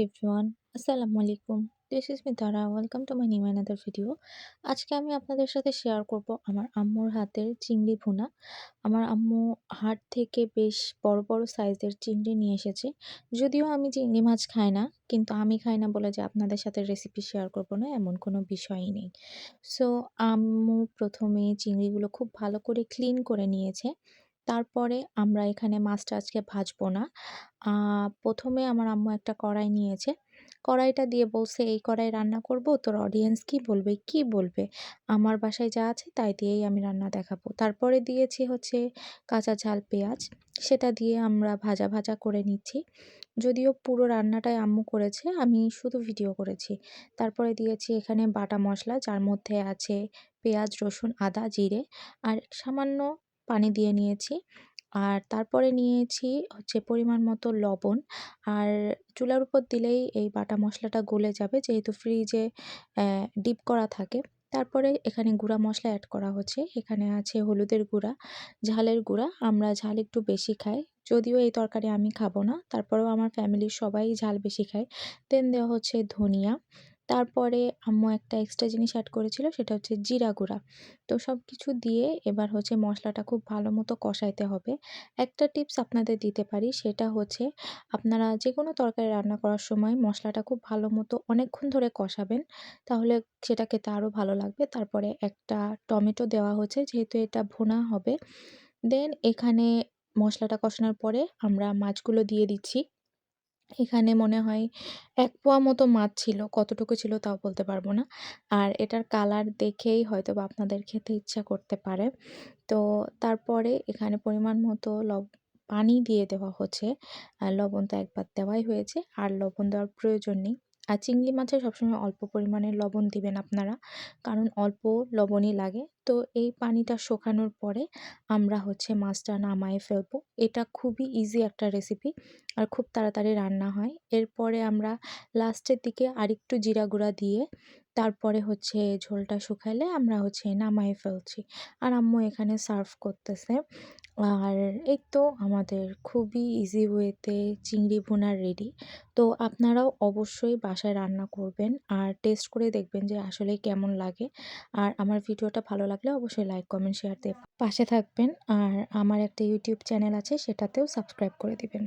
Everyone, আসসালামু আলাইকুম। This is Mitara. Welcome to my new another video. আজকে আমি আপনাদের সাথে শেয়ার করব আমার আম্মুর হাতের চিংড়ি ভুনা। আমার আম্মু হাট থেকে বেশ বড় বড় সাইজের চিংড়ি নিয়ে এসেছে। যদিও আমি চিংড়ি মাছ খাই না, কিন্তু আমি খাই না বলে যে আপনাদের সাথে রেসিপি শেয়ার করব না, এমন কোনো বিষয়ই নেই। সো আম্মু প্রথমে চিংড়িগুলো খুব ভালো করে ক্লিন করে নিয়েছে। তারপরে আমরা এখানে মাছটা আজকে ভাজবো না। প্রথমে আমার আম্মু একটা কড়াই নিয়েছে। কড়াইটা দিয়ে বলছে, "এই কড়াই রান্না করব, তোর অডিয়েন্স কি বলবে, কি বলবে? আমার বাসায় যা আছে তাই দিয়েই আমি রান্না দেখাবো।" তারপরে দিয়েছি হচ্ছে কাঁচা ঝাল পেঁয়াজ। সেটা দিয়ে আমরা ভাজা, ভাজা করে নিচ্ছি। যদিও পুরো রান্নাটাই আম্মু করেছে, আমি শুধু ভিডিও করেছি। তারপরে দিয়েছি এখানে বাটা মসলা, যার মধ্যে আছে পেঁয়াজ, রসুন, আদা, জিরে আর সামান্য পানি দিয়ে নিয়েছি। আর তারপরে নিয়েছি হচ্ছে পরিমাণ মতো লবণ। আর চুলার উপর দিলেই এই বাটা মশলাটা গলে যাবে, যেহেতু ফ্রিজে ডিপ করা থাকে। তারপরে এখানে গুঁড়া মশলা অ্যাড করা হচ্ছে। এখানে আছে হলুদের গুঁড়া, ঝালের গুঁড়া। আমরা ঝাল একটু বেশি খাই। যদিও এই তরকারি আমি খাবো না, তারপরেও আমার ফ্যামিলির সবাই ঝাল বেশি খায়। দেন দেওয়া হচ্ছে ধনিয়া। তারপরে আম্মু একটা এক্সট্রা জিনিস অ্যাড করেছিল, সেটা হচ্ছে জিরা গুঁড়া। তো সবকিছু দিয়ে এবার হচ্ছে মশলাটা খুব ভালো মতো কষাইতে হবে। একটা টিপস আপনাদের দিতে পারি, সেটা হচ্ছে আপনারা যেকোনো তরকারি রান্না করার সময় মশলাটা খুব ভালো মতো অনেকক্ষণ ধরে কষাবেন, তাহলে সেটা খেতে আরও ভালো লাগবে। তারপরে একটা টমেটো দেওয়া হচ্ছে, যেহেতু এটা ভুনা হবে। দেন এখানে মশলাটা কষানোর পরে আমরা মাছগুলো দিয়ে দিচ্ছি। এখানে মনে হয় ১ পোয়া মতো মাছ ছিল। কতটুকু ছিল তাও বলতে পারব না। আর এটার কালার দেখেই হয়তোবা আপনাদের খেতে ইচ্ছা করতে পারে। তো তারপরে এখানে পরিমাণ মতো পানি দিয়ে দেওয়া হচ্ছে। লবণ তো একবার দেওয়াই হয়েছে, আর লবণ দেওয়ার প্রয়োজন নেই। আর চিংড়ি মাছে সবসময় অল্প পরিমাণে লবণ দিবেন আপনারা, কারণ অল্প লবণই লাগে। তো এই পানিটা শুকানোর পরে আমরা হচ্ছে মাছটা নামায়ে ফেলবো। এটা খুবই ইজি একটা রেসিপি, আর খুব তাড়াতাড়ি রান্না হয়। এরপরে আমরা লাস্টের দিকে আরেকটু জিরা গুঁড়া দিয়ে তারপরে হচ্ছে ঝোলটা শুকাইলে আমরা হচ্ছে নামায়ে ফেলছি। আর আম্মু এখানে সার্ভ করতেছে। আর এই তো আমাদের খুবই ইজি ওয়েতে চিংড়ি ভুনা রেডি। তো আপনারাও অবশ্যই বাসায় রান্না করবেন আর টেস্ট করে দেখবেন যে আসলে কেমন লাগে। আর আমার ভিডিওটা ভালো লাগলে অবশ্যই লাইক, কমেন্ট, শেয়ার দিয়ে পাশে থাকবেন। আর আমার একটা ইউটিউব চ্যানেল আছে, সেটাতেও সাবস্ক্রাইব করে দিবেন।